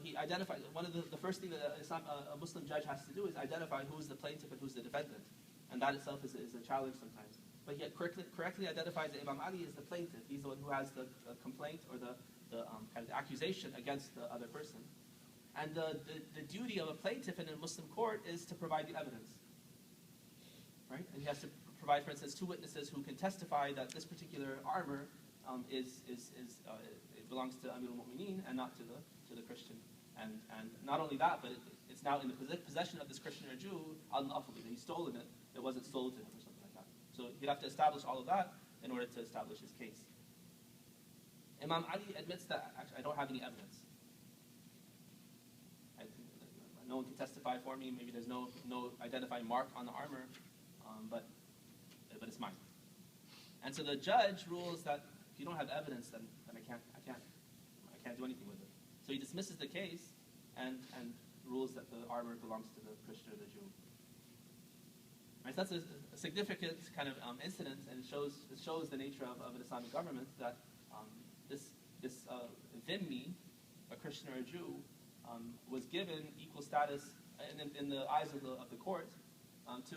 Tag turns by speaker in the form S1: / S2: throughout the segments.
S1: he identified, one of the first thing that a Muslim judge has to do is identify who's the plaintiff and who's the defendant. And that itself is a challenge sometimes. But he correctly identifies that Imam Ali is the plaintiff. He's the one who has the complaint or the kind of accusation against the other person. And the duty of a plaintiff in a Muslim court is to provide the evidence. Right? And he has to provide, for instance, 2 witnesses who can testify that this particular armor it belongs to Amir al-Mu'mineen and not to the Christian. And not only that, but it's now in the possession of this Christian or Jew unlawfully. He's stolen it. It wasn't sold to him or something like that. So he'd have to establish all of that in order to establish his case. Imam Ali admits that, actually, I don't have any evidence. No one can testify for me. Maybe there's no identifying mark on the armor, but it's mine. And so the judge rules that if you don't have evidence, then I can't do anything with it. So he dismisses the case and rules that the armor belongs to the Christian or the Jew. Right, so that's a significant kind of incident, and it shows the nature of an Islamic government, that this dhimmi, a Christian or a Jew, was given equal status in the eyes of the court to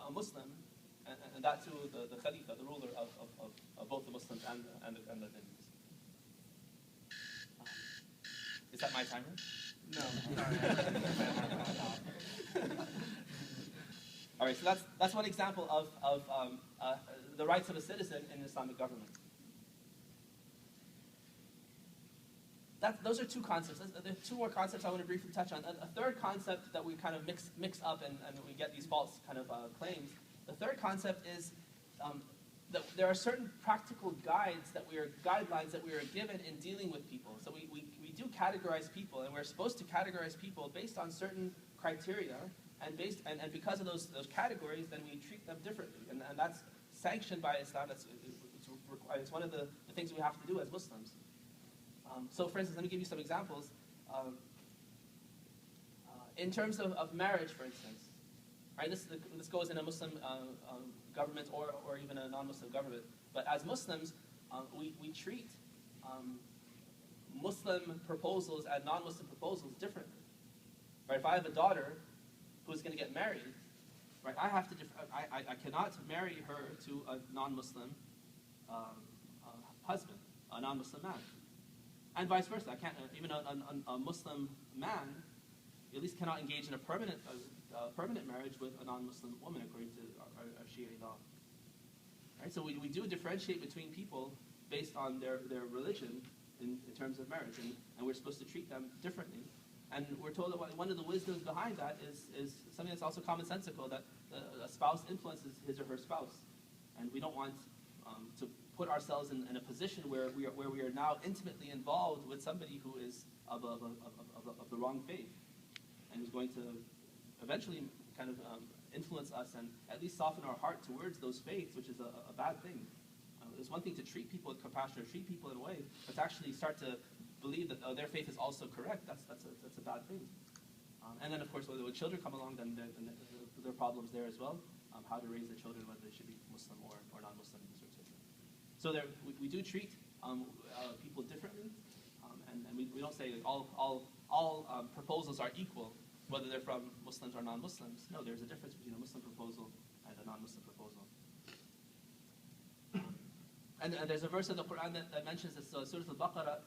S1: a Muslim, and that to the Khalifa, the ruler of both the Muslims and the dhimmis. Is that my timer?
S2: No.
S1: All right, so that's one example of the rights of a citizen in Islamic government. Those are 2 concepts. There are 2 more concepts I want to briefly touch on. A third concept that we kind of mix up and we get these false kind of claims. The third concept is that there are certain practical guidelines that we are given in dealing with people. So we do categorize people, and we're supposed to categorize people based on certain criteria, and because of those categories, then we treat them differently, and that's sanctioned by Islam. It's one of the things we have to do as Muslims. So, for instance, let me give you some examples. In terms of marriage, for instance, right? This goes in a Muslim government or even a non-Muslim government. But as Muslims, we treat Muslim proposals and non-Muslim proposals differently. Right? If I have a daughter who's going to get married, right? I cannot marry her to a non-Muslim husband, a non-Muslim man. And vice versa. I can't, even a Muslim man at least cannot engage in a permanent marriage with a non-Muslim woman according to our Shia law. Right? So we do differentiate between people based on their religion in terms of marriage, and we're supposed to treat them differently. And we're told that one of the wisdoms behind that is something that's also commonsensical, that a spouse influences his or her spouse. And we don't want to put ourselves in a position where we are now intimately involved with somebody who is of the wrong faith, and is going to eventually kind of influence us and at least soften our heart towards those faiths, which is a bad thing. It's one thing to treat people with compassion or treat people in a way, but to actually start to believe that their faith is also correct, that's a bad thing. And then, of course, when children come along, then there are problems there as well. How to raise the children, whether they should be Muslim or non-Muslim. So we do treat people differently, and we don't say all proposals are equal, whether they're from Muslims or non-Muslims. No, there's a difference between a Muslim proposal and a non-Muslim proposal. And there's a verse of the Quran that mentions this, Surah Al-Baqarah.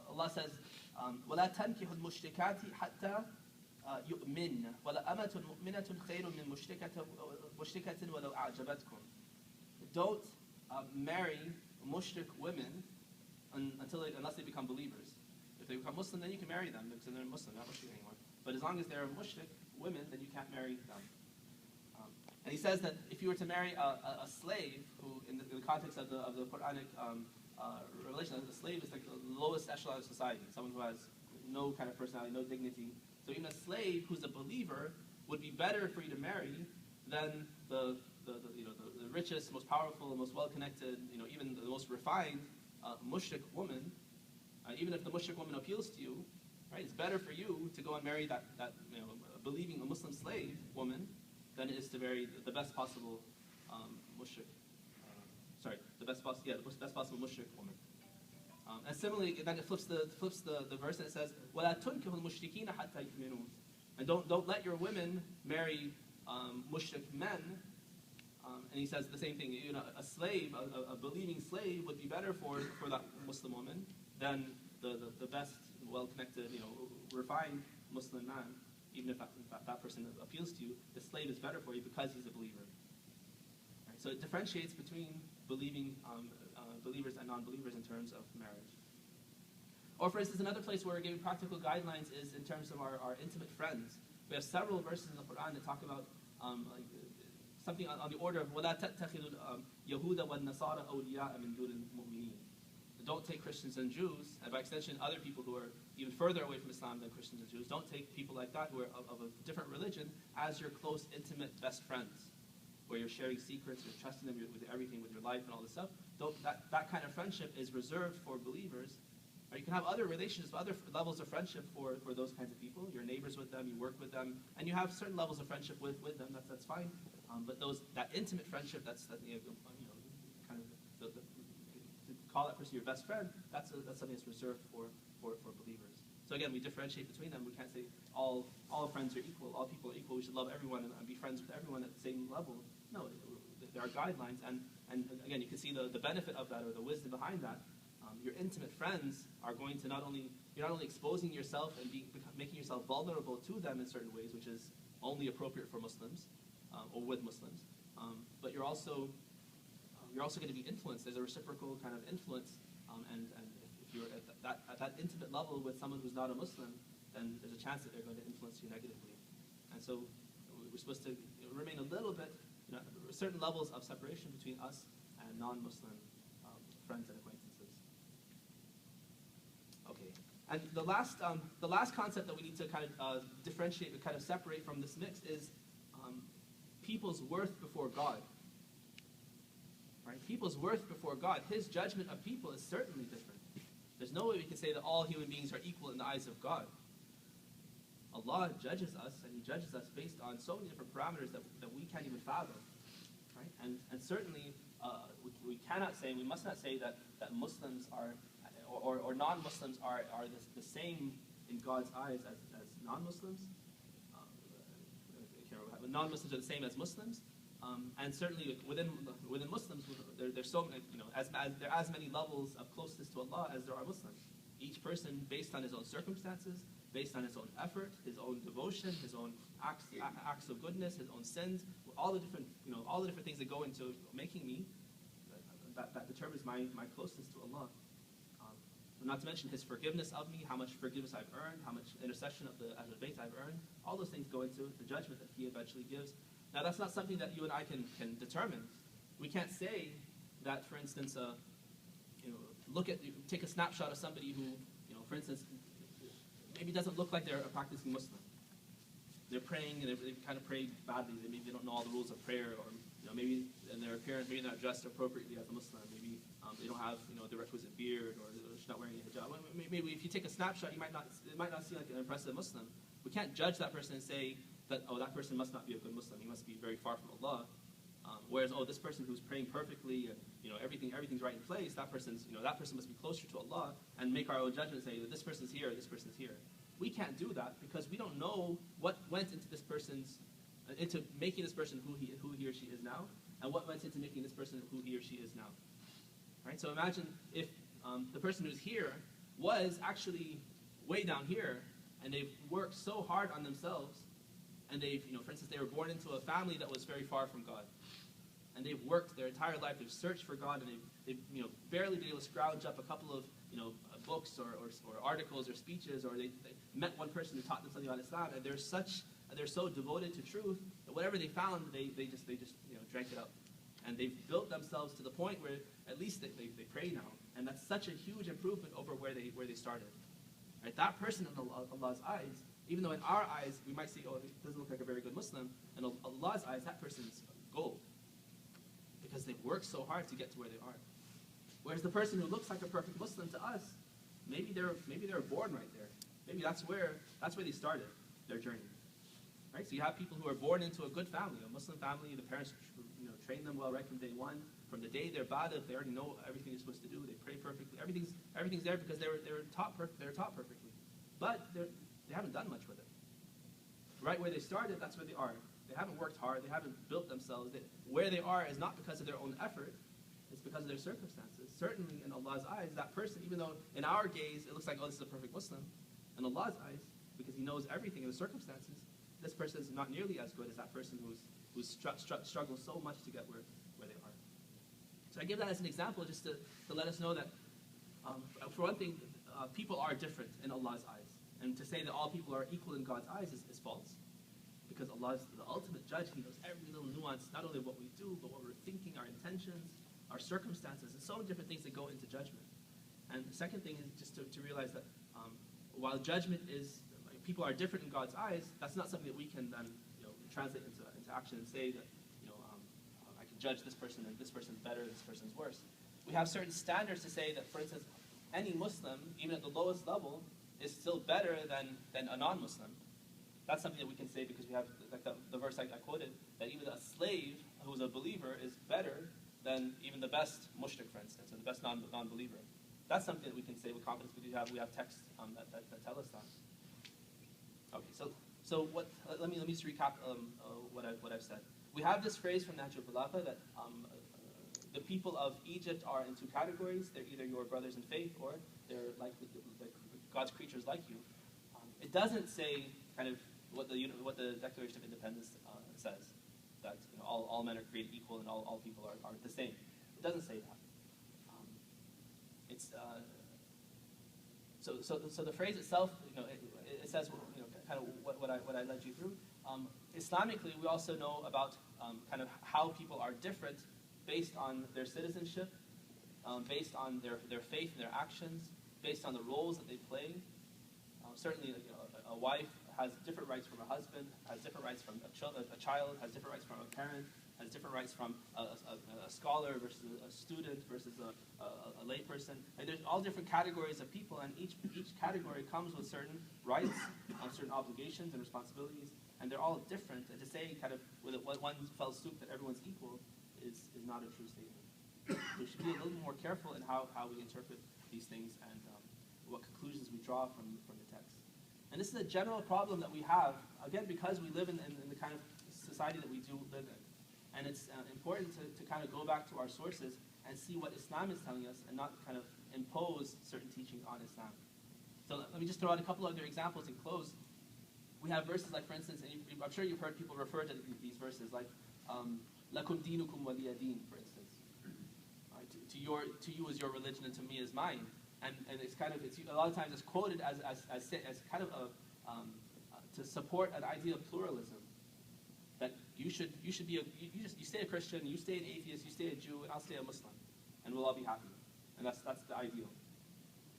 S1: Allah says, وَلَا تَنْكِحُ الْمُشْرِكَاتِ حَتَّى يُؤْمِنَّ وَلَأَمَةٌ مُؤْمِنَةٌ خَيْرٌ مِّن مُشْرِكَةٍ وَلَوْ أَعْجَبَتْكُمْ. Don't marry mushrik women unless they become believers. If they become Muslim, then you can marry them because they're Muslim, not mushrik anymore. But as long as they're mushrik women, then you can't marry them. And he says that if you were to marry a slave, who in the context of the Quranic relation, a slave is like the lowest echelon of society, someone who has no kind of personality, no dignity. So even a slave who's a believer would be better for you to marry than the richest, most powerful, most well-connected, even the most refined mushrik woman. Even if the mushrik woman appeals to you, right? It's better for you to go and marry that believing a Muslim slave woman than it is to marry the best possible mushrik. The best possible mushrik woman. And similarly, then it flips the verse and it says, وَلَا تُنْكِحُ الْمُشْرِكِينَ حَتَّى يُؤْمِنُوا. And don't let your women marry mushrik men. And he says the same thing. You know, a slave, a believing slave, would be better for that Muslim woman than the best, well-connected, refined Muslim man. Even if that person appeals to you, the slave is better for you because he's a believer. Right? So it differentiates between believing believers and non-believers in terms of marriage. Or for instance, another place where we're giving practical guidelines is in terms of our intimate friends. We have several verses in the Quran that talk about something on the order of وَلَا تَتَّخِذُوا الْيَهُودَ وَالنَّصَارَى أَوْلِيَاءَ مِن دُونِ الْمُؤْمِنِينَ. Don't take Christians and Jews, and by extension other people who are even further away from Islam than Christians and Jews, don't take people like that who are of a different religion as your close, intimate, best friends, where you're sharing secrets, you're trusting them with everything, with your life and all this stuff. That kind of friendship is reserved for believers. Or you can have other relationships, other levels of friendship for those kinds of people. You're neighbors with them, you work with them, and you have certain levels of friendship with them. That's fine. But that intimate friendship, kind of to call that person your best friend, that's something that's reserved for believers. So again, we differentiate between them. We can't say all friends are equal, all people are equal. We should love everyone and be friends with everyone at the same level. No, there are guidelines, and again, you can see the benefit of that or the wisdom behind that. Your intimate friends are going to you're not only exposing yourself and making yourself vulnerable to them in certain ways, which is only appropriate for Muslims or with Muslims, but you're also going to be influenced. There's a reciprocal kind of influence, and if you're at that intimate level with someone who's not a Muslim, then there's a chance that they're going to influence you negatively. And so we're supposed to remain a little bit, certain levels of separation between us and non-Muslim friends and acquaintances. Okay, and the last concept that we need to kind of differentiate, kind of separate from this mix is people's worth before God. Right? People's worth before God. His judgment of people is certainly different. There's no way we can say that all human beings are equal in the eyes of God. Allah judges us, and He judges us based on so many different parameters that we can't even fathom. Right? And certainly we cannot say, we must not say that Muslims are or non-Muslims are the same in God's eyes as non-Muslims. Non-Muslims are the same as Muslims, and certainly within Muslims, there's so many, there are as many levels of closeness to Allah as there are Muslims. Each person, based on his own circumstances, based on his own effort, his own devotion, his own acts of goodness, his own sins, all the different things that go into making me, that determines my closeness to Allah. Not to mention His forgiveness of me, how much forgiveness I've earned, how much intercession of the Ahlul Bayt I've earned. All those things go into the judgment that He eventually gives. Now, that's not something that you and I can determine. We can't say that, for instance, take a snapshot of somebody who, for instance, maybe doesn't look like they're a practicing Muslim. They're praying and they kind of pray badly. Maybe they don't know all the rules of prayer, or maybe in their appearance, maybe they're not dressed appropriately as a Muslim. Maybe they don't have the requisite beard, or they're not wearing a hijab. Maybe if you take a snapshot, it might not seem like an impressive Muslim. We can't judge that person and say that that person must not be a good Muslim. He must be very far from Allah. Whereas this person who's praying perfectly and everything's right in place, that person must be closer to Allah, and make our own judgment and say that this person's here, this person's here. We can't do that because we don't know what went into into making this person who he or she is now, and what went into making this person who he or she is now. Right? So imagine if the person who's here was actually way down here, and they've worked so hard on themselves, and they've, for instance, they were born into a family that was very far from God, and they've worked their entire life, they've searched for God, and they've barely been able to scrounge up a couple of books or articles or speeches, or they met one person who taught them something about Islam, and they're so devoted to truth that whatever they found, they just drank it up. And they've built themselves to the point where at least they pray now. And that's such a huge improvement over where they started. Right? That person in Allah's eyes, even though in our eyes we might say, oh, he doesn't look like a very good Muslim, in Allah's eyes, that person's gold. Because they've worked so hard to get to where they are. Whereas the person who looks like a perfect Muslim to us, maybe they're born right there. Maybe that's where they started their journey. Right? So you have people who are born into a good family, a Muslim family. The parents train them well right from day one. From the day they're baligh, they already know everything they're supposed to do. They pray perfectly. Everything's there because they were taught perfectly. But they haven't done much with it. Right where they started, that's where they are. They haven't worked hard. They haven't built themselves. Where they are is not because of their own effort. It's because of their circumstances. Certainly, in Allah's eyes, that person, even though in our gaze it looks like, oh, this is a perfect Muslim, in Allah's eyes, because He knows everything in the circumstances, this person is not nearly as good as that person who's struggled so much to get where they are. So I give that as an example just to let us know that, for one thing, people are different in Allah's eyes. And to say that all people are equal in God's eyes is false. Because Allah is the ultimate judge. He knows every little nuance, not only of what we do, but what we're thinking, our intentions, our circumstances, and so many different things that go into judgment. And the second thing is just to realize that while judgment is, people are different in God's eyes, that's not something that we can then translate into action and say that I can judge this person and this person's better, this person's worse. We have certain standards to say that, for instance, any Muslim, even at the lowest level, is still better than a non-Muslim. That's something that we can say because we have, like the verse I quoted, that even a slave who's a believer is better than even the best mushrik, for instance, or the best non-believer. That's something that we can say with confidence because we have texts that tell us that. Okay, so let me just recap what I've said. We have this phrase from Nahjul Balaga that the people of Egypt are in two categories. They're either your brothers in faith or they're like God's creatures like you. It doesn't say kind of what the Declaration of Independence says, that all men are created equal and all people are the same. It doesn't say that. So the phrase itself, it says kind of what I led you through. Islamically, we also know about kind of how people are different based on their citizenship, based on their faith and their actions, based on the roles that they play. Certainly, a wife has different rights from a husband, has different rights from a child, has different rights from a parent, has different rights from a scholar versus a student versus a layperson. And there's all different categories of people, and each category comes with certain rights, certain obligations and responsibilities, and they're all different. And to say kind of with one fell swoop that everyone's equal is not a true statement. We should be a little more careful in how we interpret these things and what conclusions we draw from the text. And this is a general problem that we have, again, because we live in the kind of society that we do live in. And it's important to kind of go back to our sources and see what Islam is telling us and not kind of impose certain teachings on Islam. So let me just throw out a couple other examples and close. We have verses like, for instance, and I'm sure you've heard people refer to these verses like, Lakum dinukum waliya din, for instance. Right? To you is your religion and to me is mine. And it's kind of, a lot of times it's quoted as kind of to support an idea of pluralism. That you stay a Christian, you stay an atheist, you stay a Jew, and I'll stay a Muslim, and we'll all be happy. And that's the ideal.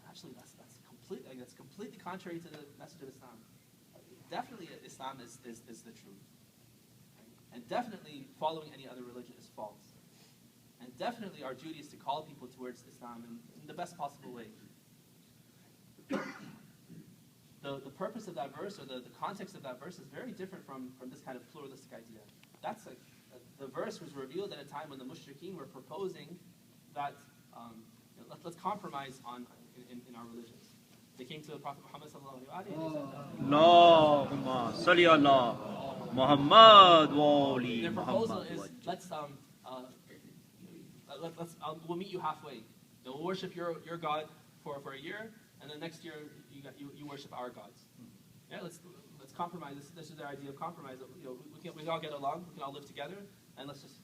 S1: Actually, that's completely contrary to the message of Islam. Definitely, Islam is the truth, and definitely following any other religion is false. And definitely, our duty is to call people towards Islam in the best possible way. The purpose of that verse, or the context of that verse, is very different from this kind of pluralistic idea. That's like, the verse was revealed at a time when the mushrikeen were proposing that let's compromise in our religions. They came to the Prophet Muhammad sallallahu alaihi wasallam and
S2: Allahumma salli ala Muhammad wa ali
S1: their proposal
S2: Muhammad.
S1: is we'll meet you halfway. We'll worship your God for a year, and then next year you worship our gods. Yeah, let's compromise. This is their idea of compromise. We can all get along. We can all live together, and let's just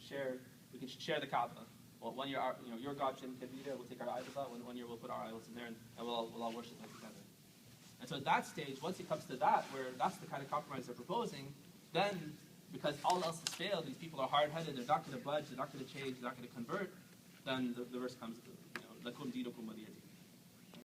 S1: share. We can share the Kaaba. Well, 1 year your God can be there. We'll take our idols out. 1 year we'll put our idols in there, and we'll all worship them together. And so at that stage, once it comes to that, where that's the kind of compromise they're proposing, then because all else has failed, these people are hard-headed. They're not going to budge. They're not going to change. They're not going to convert. Then the verse comes, lakum dinukum waliya din.